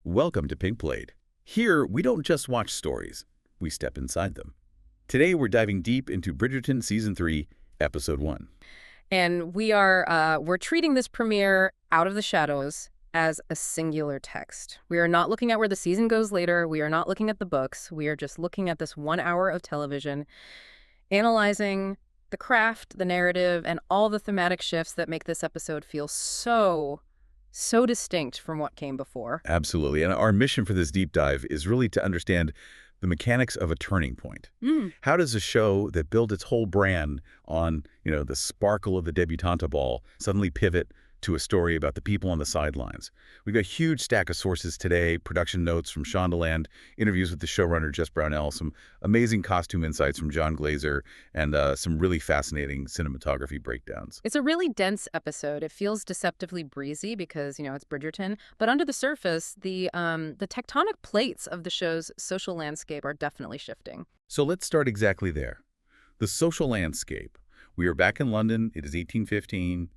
Welcome to Pink Plate. Here, we don't just watch stories, we step inside them. Today, we're diving deep into Bridgerton Season 3, Episode 1. And we're treating this premiere out of the shadows as a singular text. We are not looking at where the season goes later. We are not looking at the books. We are just looking at this 1 hour of television, analyzing the craft, the narrative, and all the thematic shifts that make this episode feel so distinct from what came before. Absolutely. And our mission for this deep dive is really to understand the mechanics of a turning point. How does a show that built its whole brand on, the sparkle of the debutante ball suddenly pivot to a story about the people on the sidelines? We've got a huge stack of sources today, production notes from Shondaland, interviews with the showrunner Jess Brownell, some amazing costume insights from John Glazer, and some really fascinating cinematography breakdowns. It's a really dense episode. It feels deceptively breezy because, it's Bridgerton. But under the surface, the tectonic plates of the show's social landscape are definitely shifting. So let's start exactly there. The social landscape. We are back in London. It is 1815.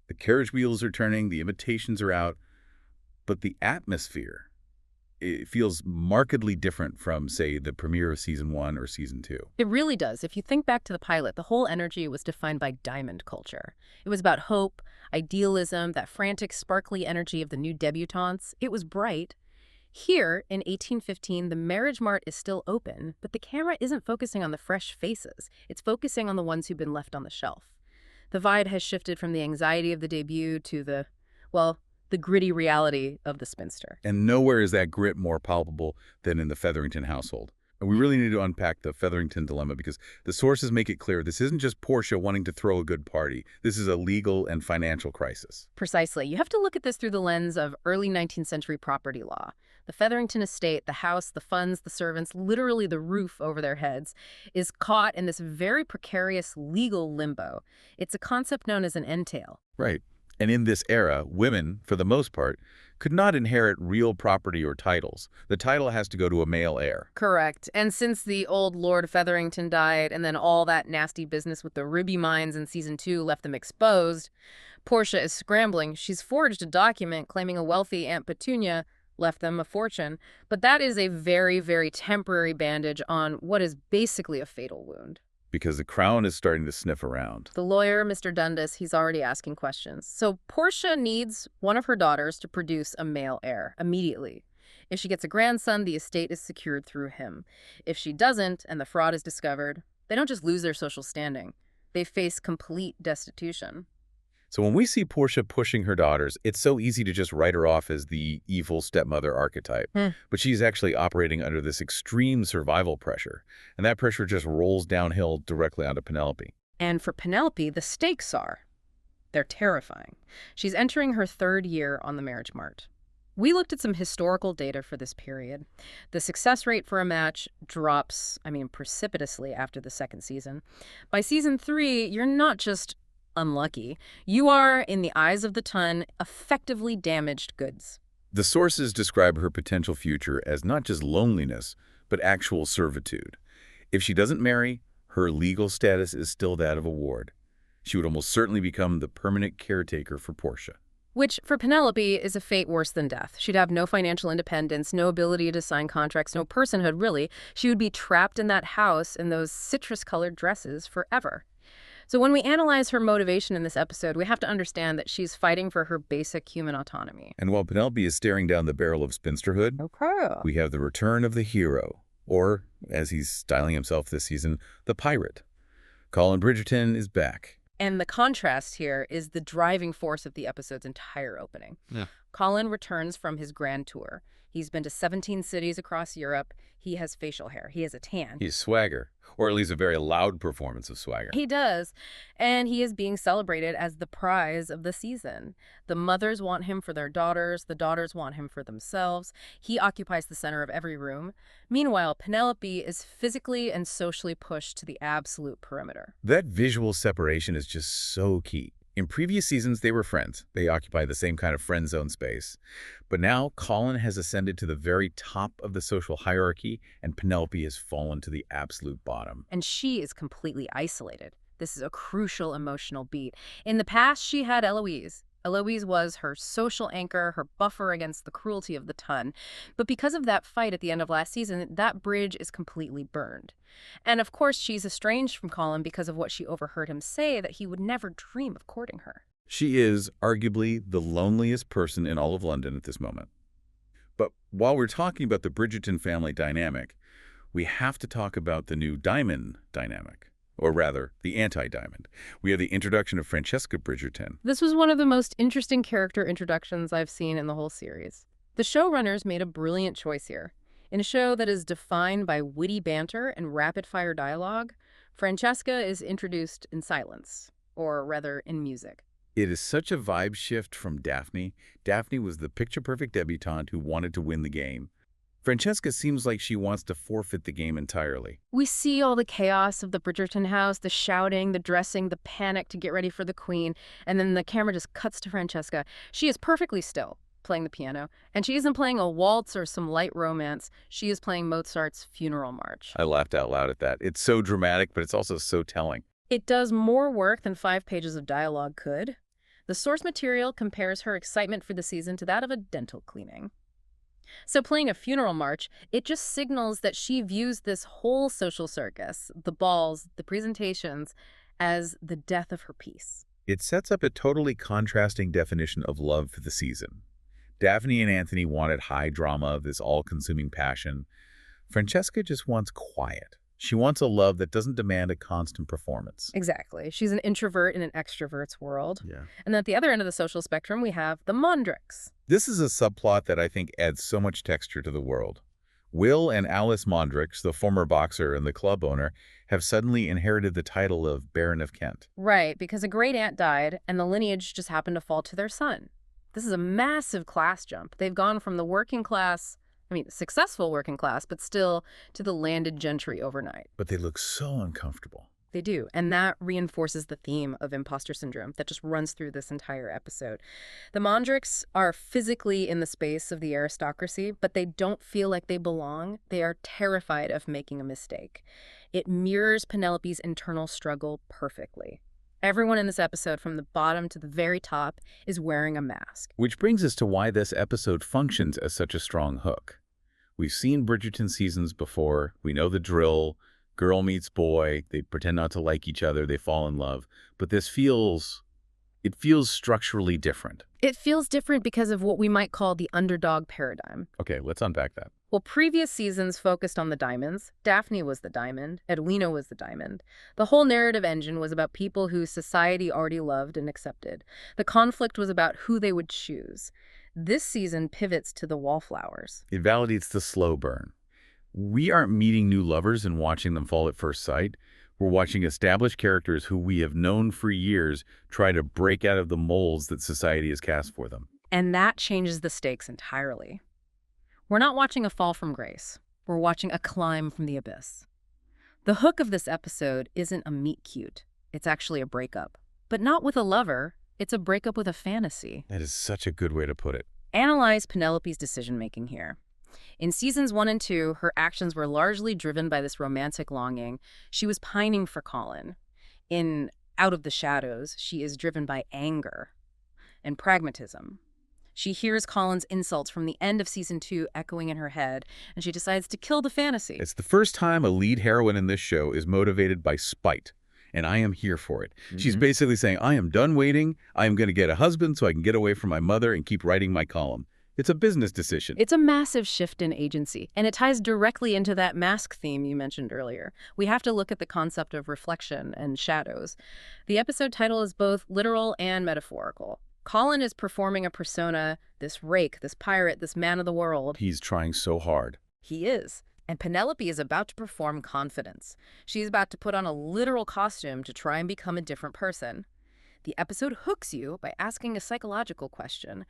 The carriage wheels are turning, the invitations are out, but the atmosphere, it feels markedly different from, say, the premiere of Season 1 or Season 2. It really does. If you think back to the pilot, the whole energy was defined by diamond culture. It was about hope, idealism, that frantic, sparkly energy of the new debutantes. It was bright. Here, in 1815, the marriage mart is still open, but the camera isn't focusing on the fresh faces. It's focusing on the ones who've been left on the shelf. The vibe has shifted from the anxiety of the debut to the gritty reality of the spinster. And nowhere is that grit more palpable than in the Featherington household. And we really need to unpack the Featherington dilemma because the sources make it clear this isn't just Portia wanting to throw a good party. This is a legal and financial crisis. Precisely. You have to look at this through the lens of early 19th century property law. The Featherington estate, the house, the funds, the servants, literally the roof over their heads, is caught in this very precarious legal limbo. It's a concept known as an entail. Right. And in this era, women, for the most part, could not inherit real property or titles. The title has to go to a male heir. Correct. And since the old Lord Featherington died and then all that nasty business with the ruby mines in Season 2 left them exposed, Portia is scrambling. She's forged a document claiming a wealthy Aunt Petunia left them a fortune. But that is a very, very temporary bandage on what is basically a fatal wound. Because the crown is starting to sniff around. The lawyer, Mr. Dundas, he's already asking questions. So Portia needs one of her daughters to produce a male heir immediately. If she gets a grandson, the estate is secured through him. If she doesn't, and the fraud is discovered, they don't just lose their social standing. They face complete destitution. So when we see Portia pushing her daughters, it's so easy to just write her off as the evil stepmother archetype. But she's actually operating under this extreme survival pressure. And that pressure just rolls downhill directly onto Penelope. And for Penelope, the stakes they're terrifying. She's entering her 3rd year on the marriage mart. We looked at some historical data for this period. The success rate for a match drops, precipitously after the 2nd season. By Season 3, you're not just unlucky. You are, in the eyes of the ton, effectively damaged goods. The sources describe her potential future as not just loneliness, but actual servitude. If she doesn't marry, her legal status is still that of a ward. She would almost certainly become the permanent caretaker for Portia. Which, for Penelope, is a fate worse than death. She'd have no financial independence, no ability to sign contracts, no personhood, really. She would be trapped in that house in those citrus-colored dresses forever. So when we analyze her motivation in this episode, we have to understand that she's fighting for her basic human autonomy. And while Penelope is staring down the barrel of spinsterhood, we have the return of the hero, or, as he's styling himself this season, the pirate. Colin Bridgerton is back. And the contrast here is the driving force of the episode's entire opening. Yeah. Colin returns from his grand tour. He's been to 17 cities across Europe. He has facial hair. He has a tan. He's swagger, or at least a very loud performance of swagger. He does. And he is being celebrated as the prize of the season. The mothers want him for their daughters. The daughters want him for themselves. He occupies the center of every room. Meanwhile, Penelope is physically and socially pushed to the absolute perimeter. That visual separation is just so key. In previous seasons, they were friends. They occupied the same kind of friend zone space. But now, Colin has ascended to the very top of the social hierarchy, and Penelope has fallen to the absolute bottom. And she is completely isolated. This is a crucial emotional beat. In the past, she had Eloise, Eloise was her social anchor, her buffer against the cruelty of the Ton. But because of that fight at the end of last season, that bridge is completely burned. And of course, she's estranged from Colin because of what she overheard him say, that he would never dream of courting her. She is arguably the loneliest person in all of London at this moment. But while we're talking about the Bridgerton family dynamic, we have to talk about the new Diamond dynamic. Or rather, the anti-Diamond. We have the introduction of Francesca Bridgerton. This was one of the most interesting character introductions I've seen in the whole series. The showrunners made a brilliant choice here. In a show that is defined by witty banter and rapid-fire dialogue, Francesca is introduced in silence, or rather, in music. It is such a vibe shift from Daphne. Daphne was the picture-perfect debutante who wanted to win the game. Francesca seems like she wants to forfeit the game entirely. We see all the chaos of the Bridgerton house, the shouting, the dressing, the panic to get ready for the queen, and then the camera just cuts to Francesca. She is perfectly still, playing the piano, and she isn't playing a waltz or some light romance. She is playing Mozart's Funeral March. I laughed out loud at that. It's so dramatic, but it's also so telling. It does more work than 5 pages of dialogue could. The source material compares her excitement for the season to that of a dental cleaning. So playing a funeral march, it just signals that she views this whole social circus, the balls, the presentations, as the death of her piece. It sets up a totally contrasting definition of love for the season. Daphne and Anthony wanted high drama, this all-consuming passion. Francesca just wants quiet. She wants a love that doesn't demand a constant performance. Exactly. She's an introvert in an extrovert's world. Yeah. And at the other end of the social spectrum, we have the Mondricks. This is a subplot that I think adds so much texture to the world. Will and Alice Mondricks, the former boxer and the club owner, have suddenly inherited the title of Baron of Kent. Right, because a great-aunt died, and the lineage just happened to fall to their son. This is a massive class jump. They've gone from the working class, successful working class, but still to the landed gentry overnight. But they look so uncomfortable. They do, and that reinforces the theme of imposter syndrome that just runs through this entire episode. The Mondricks are physically in the space of the aristocracy, but they don't feel like they belong. They are terrified of making a mistake. It mirrors Penelope's internal struggle perfectly. Everyone in this episode, from the bottom to the very top, is wearing a mask. Which brings us to why this episode functions as such a strong hook. We've seen Bridgerton seasons before. We know the drill. Girl meets boy. They pretend not to like each other. They fall in love. But this feels structurally different. It feels different because of what we might call the underdog paradigm. Okay, let's unpack that. Well, previous seasons focused on the diamonds. Daphne was the diamond. Edwina was the diamond. The whole narrative engine was about people who society already loved and accepted. The conflict was about who they would choose. This season pivots to the wallflowers. It validates the slow burn. We aren't meeting new lovers and watching them fall at first sight. We're watching established characters who we have known for years try to break out of the molds that society has cast for them. And that changes the stakes entirely. We're not watching a fall from grace. We're watching a climb from the abyss. The hook of this episode isn't a meet cute. It's actually a breakup. But not with a lover. It's a breakup with a fantasy. That is such a good way to put it. Analyze Penelope's decision-making here. In seasons 1 and 2, her actions were largely driven by this romantic longing. She was pining for Colin. In Out of the Shadows, she is driven by anger and pragmatism. She hears Colin's insults from the end of season 2 echoing in her head, and she decides to kill the fantasy. It's the first time a lead heroine in this show is motivated by spite, and I am here for it. She's basically saying, I am done waiting. I am going to get a husband so I can get away from my mother and keep writing my column. It's a business decision. It's a massive shift in agency, and it ties directly into that mask theme you mentioned earlier. We have to look at the concept of reflection and shadows. The episode title is both literal and metaphorical. Colin is performing a persona, this rake, this pirate, this man of the world. He's trying so hard. He is. And Penelope is about to perform confidence. She's about to put on a literal costume to try and become a different person. The episode hooks you by asking a psychological question.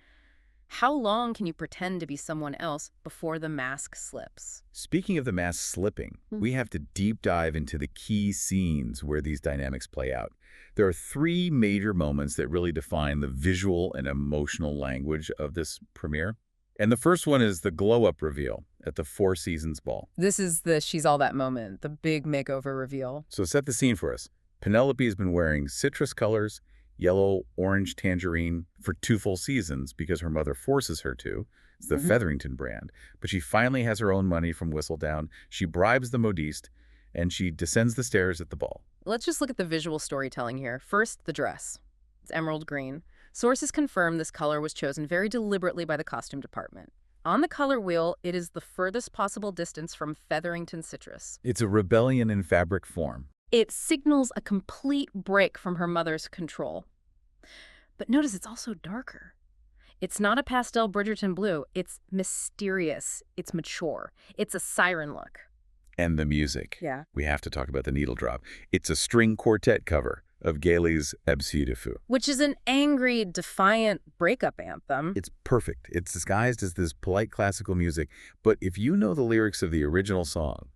How long can you pretend to be someone else before the mask slips? Speaking of the mask slipping, we have to deep dive into the key scenes where these dynamics play out. There are 3 major moments that really define the visual and emotional language of this premiere. And the first one is the glow-up reveal at the Four Seasons Ball. This is the she's all that moment, the big makeover reveal. So set the scene for us. Penelope has been wearing citrus colors, yellow, orange, tangerine for 2 full seasons because her mother forces her to. It's the Featherington brand. But she finally has her own money from Whistledown. She bribes the modiste, and she descends the stairs at the ball. Let's just look at the visual storytelling here. First, the dress. It's emerald green. Sources confirm this color was chosen very deliberately by the costume department. On the color wheel, it is the furthest possible distance from Featherington citrus. It's a rebellion in fabric form. It signals a complete break from her mother's control. But notice it's also darker. It's not a pastel Bridgerton blue. It's mysterious. It's mature. It's a siren look. And the music. Yeah. We have to talk about the needle drop. It's a string quartet cover of Gailey's Abside de Fou. Which is an angry, defiant breakup anthem. It's perfect. It's disguised as this polite classical music, but if you know the lyrics of the original song,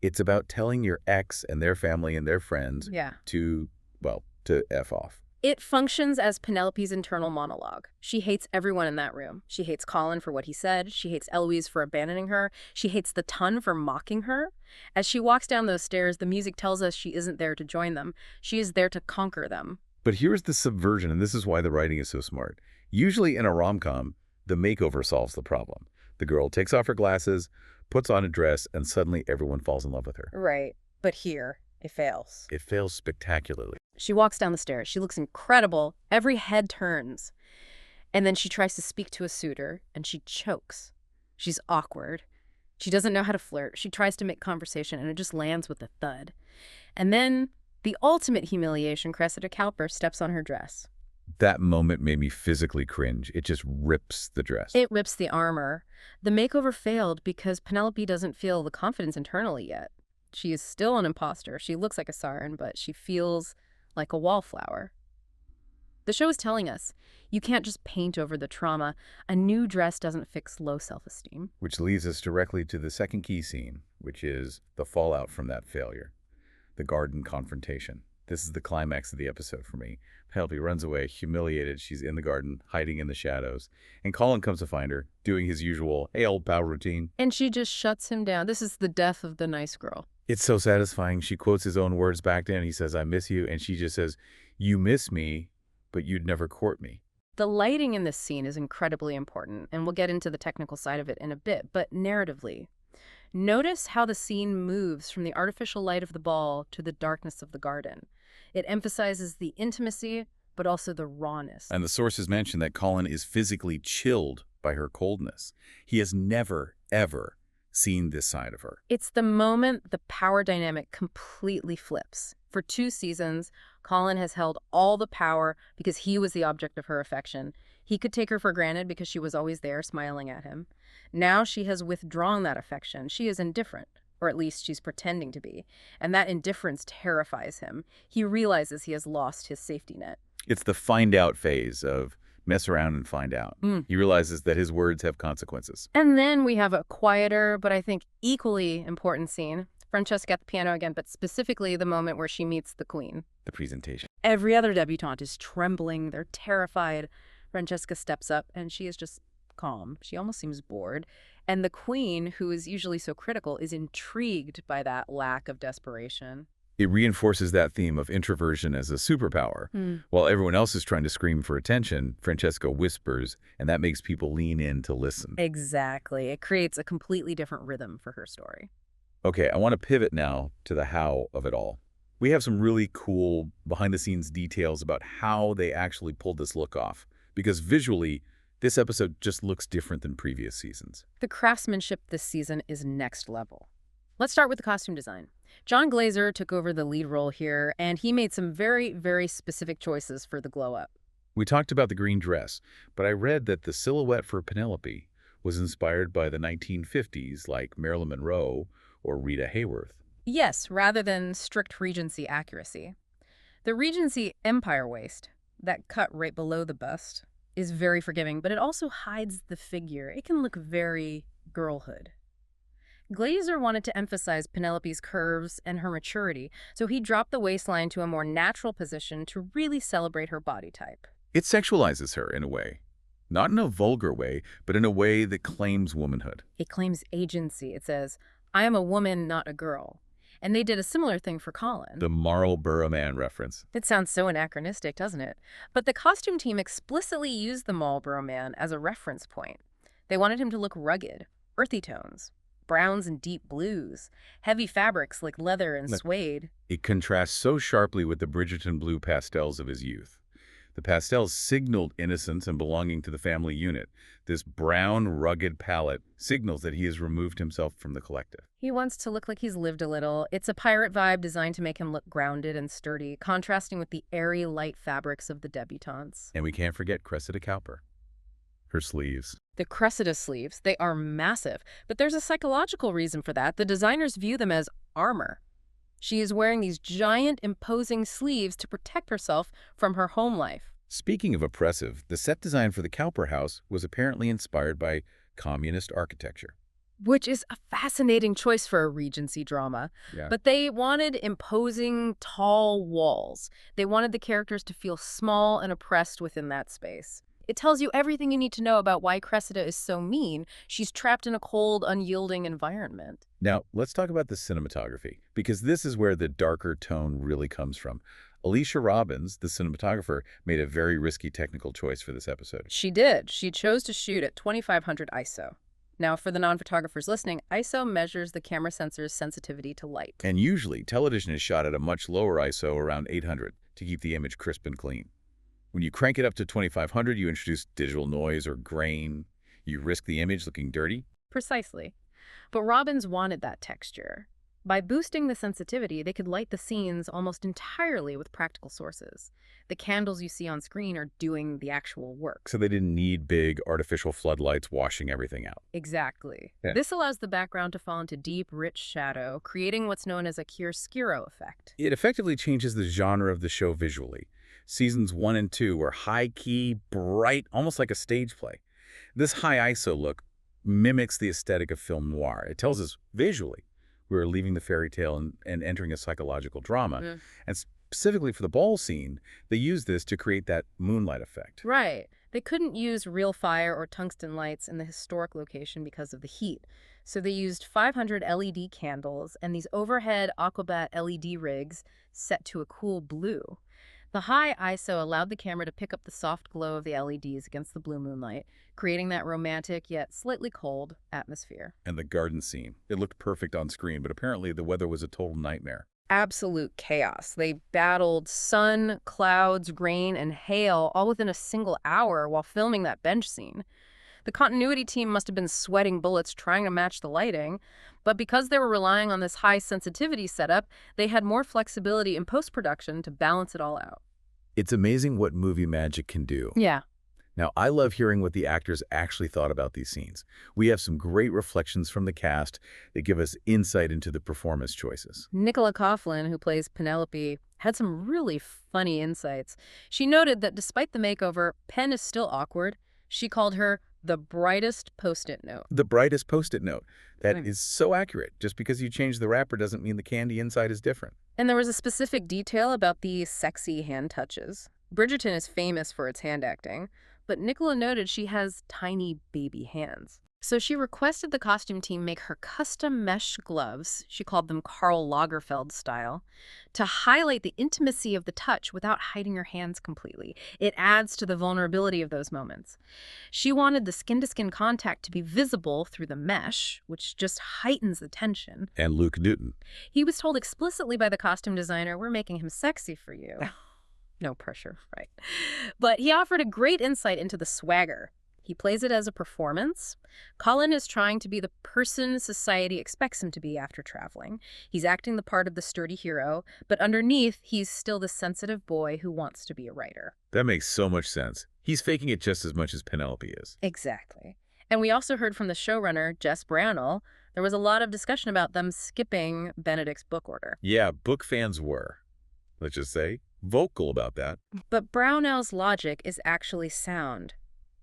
it's about telling your ex and their family and their friends to F off. It functions as Penelope's internal monologue. She hates everyone in that room. She hates Colin for what he said. She hates Eloise for abandoning her. She hates the Ton for mocking her. As she walks down those stairs, the music tells us she isn't there to join them. She is there to conquer them. But here's the subversion, and this is why the writing is so smart. Usually in a rom-com, the makeover solves the problem. The girl takes off her glasses, puts on a dress, and suddenly everyone falls in love with her. Right. But here, it fails. It fails spectacularly. She walks down the stairs. She looks incredible. Every head turns. And then she tries to speak to a suitor, and she chokes. She's awkward. She doesn't know how to flirt. She tries to make conversation, and it just lands with a thud. And then, the ultimate humiliation, Cressida Cowper steps on her dress. That moment made me physically cringe. It just rips the dress. It rips the armor. The makeover failed because Penelope doesn't feel the confidence internally yet. She is still an imposter. She looks like a siren, but she feels like a wallflower. The show is telling us, you can't just paint over the trauma. A new dress doesn't fix low self-esteem. Which leads us directly to the second key scene, which is the fallout from that failure. The garden confrontation. This is the climax of the episode for me. Penelope runs away, humiliated. She's in the garden, hiding in the shadows. And Colin comes to find her, doing his usual, hey, old pal routine. And she just shuts him down. This is the death of the nice girl. It's so satisfying. She quotes his own words back to him. He says, I miss you. And she just says, you miss me, but you'd never court me. The lighting in this scene is incredibly important, and we'll get into the technical side of it in a bit, but narratively. Notice how the scene moves from the artificial light of the ball to the darkness of the garden. It emphasizes the intimacy, but also the rawness. And the sources mention that Colin is physically chilled by her coldness. He has never, ever seen this side of her. It's the moment the power dynamic completely flips. For 2 seasons, Colin has held all the power because he was the object of her affection. He could take her for granted because she was always there smiling at him. Now she has withdrawn that affection. She is indifferent, or at least she's pretending to be. And that indifference terrifies him. He realizes he has lost his safety net. It's the find out phase of mess around and find out. He realizes that his words have consequences. And then we have a quieter, but I think equally important scene. Francesca at the piano again, but specifically the moment where she meets the queen. The presentation. Every other debutante is trembling. They're terrified. Francesca steps up, and she is just calm. She almost seems bored. And the queen, who is usually so critical, is intrigued by that lack of desperation. It reinforces that theme of introversion as a superpower. While everyone else is trying to scream for attention, Francesca whispers, and that makes people lean in to listen. Exactly. It creates a completely different rhythm for her story. Okay, I want to pivot now to the how of it all. We have some really cool behind-the-scenes details about how they actually pulled this look off, because visually, this episode just looks different than previous seasons. The craftsmanship this season is next level. Let's start with the costume design. John Glazer took over the lead role here, and he made some very, very specific choices for the glow-up. We talked about the green dress, but I read that the silhouette for Penelope was inspired by the 1950s, like Marilyn Monroe or Rita Hayworth. Yes, rather than strict Regency accuracy. The Regency Empire waist, that cut right below the bust, is very forgiving, but it also hides the figure. It can look very girlhood. Glazer wanted to emphasize Penelope's curves and her maturity, so he dropped the waistline to a more natural position to really celebrate her body type. It sexualizes her in a way. Not in a vulgar way, but in a way that claims womanhood. It claims agency. It says, I am a woman, not a girl. And they did a similar thing for Colin. The Marlboro Man reference. It sounds so anachronistic, doesn't it? But the costume team explicitly used the Marlboro Man as a reference point. They wanted him to look rugged, earthy tones, browns and deep blues, heavy fabrics like leather and suede. It contrasts so sharply with the Bridgerton blue pastels of his youth. The pastels signaled innocence and belonging to the family unit. This brown, rugged palette signals that he has removed himself from the collective. He wants to look like he's lived a little. It's a pirate vibe designed to make him look grounded and sturdy, contrasting with the airy, light fabrics of the debutantes. And we can't forget Cressida Cowper. Her sleeves. The Cressida sleeves, they are massive, but there's a psychological reason for that. The designers view them as armor. She is wearing these giant, imposing sleeves to protect herself from her home life. Speaking of oppressive, the set design for the Cowper house was apparently inspired by communist architecture. Which is a fascinating choice for a Regency drama. Yeah. But they wanted imposing, tall walls. They wanted the characters to feel small and oppressed within that space. It tells you everything you need to know about why Cressida is so mean. She's trapped in a cold, unyielding environment. Now, let's talk about the cinematography, because this is where the darker tone really comes from. Alicia Robbins, the cinematographer, made a very risky technical choice for this episode. She did. She chose to shoot at 2500 ISO. Now, for the non-photographers listening, ISO measures the camera sensor's sensitivity to light. And usually, television is shot at a much lower ISO, around 800, to keep the image crisp and clean. When you crank it up to 2500, you introduce digital noise or grain. You risk the image looking dirty. Precisely. But Robbins wanted that texture. By boosting the sensitivity, they could light the scenes almost entirely with practical sources. The candles you see on screen are doing the actual work. So they didn't need big artificial floodlights washing everything out. Exactly. Yeah. This allows the background to fall into deep, rich shadow, creating what's known as a chiaroscuro effect. It effectively changes the genre of the show visually. Seasons 1 and 2 were high-key, bright, almost like a stage play. This high ISO look mimics the aesthetic of film noir. It tells us visually we're leaving the fairy tale and entering a psychological drama. And specifically for the ball scene, they use this to create that moonlight effect. Right. They couldn't use real fire or tungsten lights in the historic location because of the heat. So they used 500 LED candles and these overhead Aquabat LED rigs set to a cool blue. The high ISO allowed the camera to pick up the soft glow of the LEDs against the blue moonlight, creating that romantic yet slightly cold atmosphere. And the garden scene. It looked perfect on screen, but apparently the weather was a total nightmare. Absolute chaos. They battled sun, clouds, rain, and hail all within a single hour while filming that bench scene. The continuity team must have been sweating bullets trying to match the lighting, but because they were relying on this high sensitivity setup, they had more flexibility in post-production to balance it all out. It's amazing what movie magic can do. Yeah. Now, I love hearing what the actors actually thought about these scenes. We have some great reflections from the cast that give us insight into the performance choices. Nicola Coughlan, who plays Penelope, had some really funny insights. She noted that despite the makeover, Pen is still awkward. She called her the brightest Post-it note. The brightest Post-it note. That is so accurate. Just because you change the wrapper doesn't mean the candy inside is different. And there was a specific detail about the sexy hand touches. Bridgerton is famous for its hand acting, but Nicola noted she has tiny baby hands. So she requested the costume team make her custom mesh gloves, she called them Karl Lagerfeld style, to highlight the intimacy of the touch without hiding her hands completely. It adds to the vulnerability of those moments. She wanted the skin-to-skin contact to be visible through the mesh, which just heightens the tension. And Luke Newton. He was told explicitly by the costume designer, "We're making him sexy for you." No pressure, right? But he offered a great insight into the swagger. He plays it as a performance. Colin is trying to be the person society expects him to be after traveling. He's acting the part of the sturdy hero, but underneath, he's still the sensitive boy who wants to be a writer. That makes so much sense. He's faking it just as much as Penelope is. Exactly. And we also heard from the showrunner, Jess Brownell. There was a lot of discussion about them skipping Benedict's book order. Yeah, book fans were, let's just say, vocal about that. But Brownell's logic is actually sound.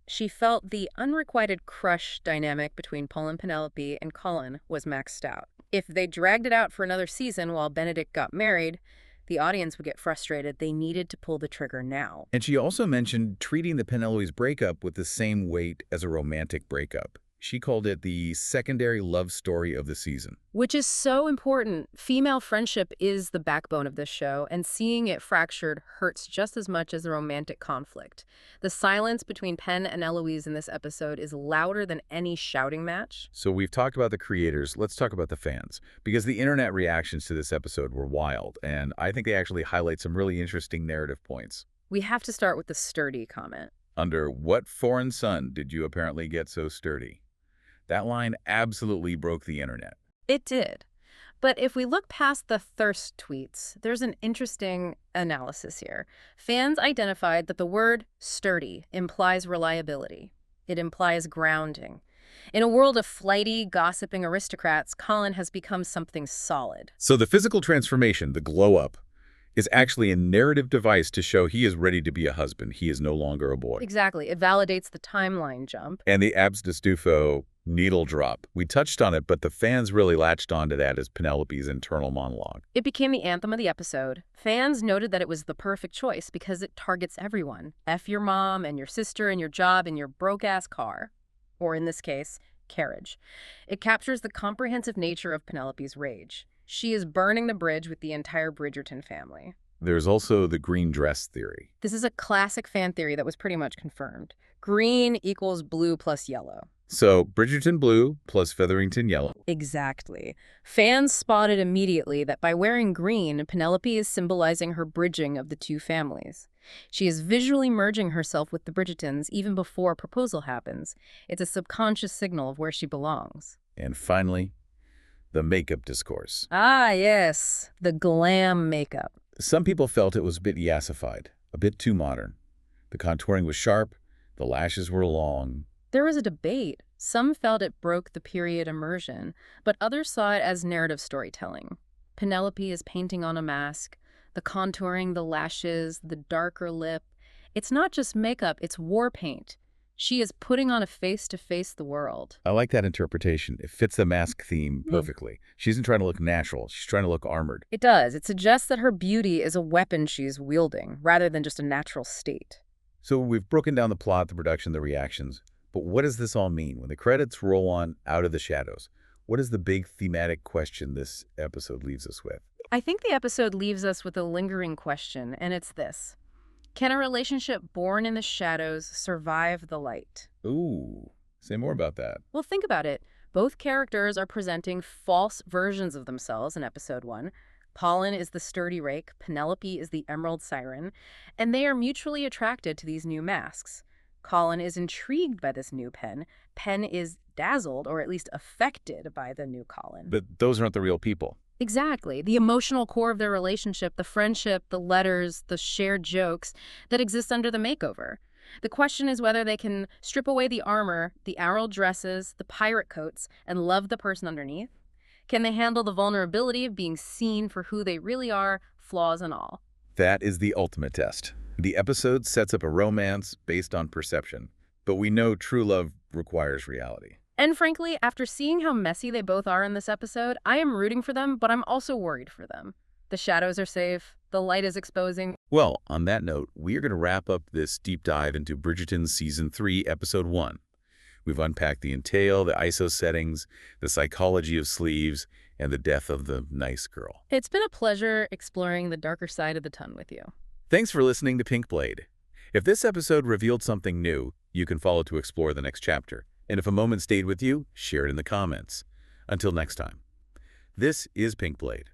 She felt the unrequited crush dynamic between Paul and Penelope and Colin was maxed out. If they dragged it out for another season while Benedict got married, the audience would get frustrated. They needed to pull the trigger now. And she also mentioned treating the Penelope's breakup with the same weight as a romantic breakup. She called it the secondary love story of the season. Which is so important. Female friendship is the backbone of this show, and seeing it fractured hurts just as much as the romantic conflict. The silence between Penn and Eloise in this episode is louder than any shouting match. So we've talked about the creators. Let's talk about the fans, because the internet reactions to this episode were wild, and I think they actually highlight some really interesting narrative points. We have to start with the sturdy comment. Under what foreign sun did you apparently get so sturdy? That line absolutely broke the internet. It did. But if we look past the thirst tweets, there's an interesting analysis here. Fans identified that the word sturdy implies reliability. It implies grounding. In a world of flighty, gossiping aristocrats, Colin has become something solid. So the physical transformation, the glow-up, is actually a narrative device to show he is ready to be a husband. He is no longer a boy. Exactly. It validates the timeline jump. And the abs de stufo needle drop. We touched on it, but the fans really latched onto that as Penelope's internal monologue. It became the anthem of the episode. Fans noted that it was the perfect choice because it targets everyone. F your mom and your sister and your job and your broke-ass car. Or in this case, carriage. It captures the comprehensive nature of Penelope's rage. She is burning the bridge with the entire Bridgerton family. There's also the green dress theory. This is a classic fan theory that was pretty much confirmed. Green equals blue plus yellow. So Bridgerton blue plus Featherington yellow. Exactly. Fans spotted immediately that by wearing green, Penelope is symbolizing her bridging of the two families. She is visually merging herself with the Bridgertons even before a proposal happens. It's a subconscious signal of where she belongs. And finally, the makeup discourse. Ah, yes. The glam makeup. Some people felt it was a bit yassified, a bit too modern. The contouring was sharp, the lashes were long. There was a debate. Some felt it broke the period immersion, but others saw it as narrative storytelling. Penelope is painting on a mask, the contouring, the lashes, the darker lip. It's not just makeup, it's war paint. She is putting on a face to face the world. I like that interpretation. It fits the mask theme perfectly. She isn't trying to look natural. She's trying to look armored. It does. It suggests that her beauty is a weapon she's wielding, rather than just a natural state. So we've broken down the plot, the production, the reactions. But what does this all mean? When the credits roll on out of the shadows, what is the big thematic question this episode leaves us with? I think the episode leaves us with a lingering question, and it's this. Can a relationship born in the shadows survive the light? Ooh, say more about that. Well, think about it. Both characters are presenting false versions of themselves in episode 1. Colin is the sturdy rake, Penelope is the emerald siren, and they are mutually attracted to these new masks. Colin is intrigued by this new Penn. Penn is dazzled, or at least affected, by the new Colin. But those aren't the real people. Exactly. The emotional core of their relationship, the friendship, the letters, the shared jokes that exist under the makeover. The question is whether they can strip away the armor, the emerald dresses, the pirate coats, and love the person underneath. Can they handle the vulnerability of being seen for who they really are, flaws and all? That is the ultimate test. The episode sets up a romance based on perception, but we know true love requires reality. And frankly, after seeing how messy they both are in this episode, I am rooting for them, but I'm also worried for them. The shadows are safe. The light is exposing. Well, on that note, we are going to wrap up this deep dive into Bridgerton Season 3, Episode 1. We've unpacked the entail, the ISO settings, the psychology of sleeves, and the death of the nice girl. It's been a pleasure exploring the darker side of the ton with you. Thanks for listening to Pink Blade. If this episode revealed something new, you can follow to explore the next chapter. And if a moment stayed with you, share it in the comments. Until next time, this is Pink Blade.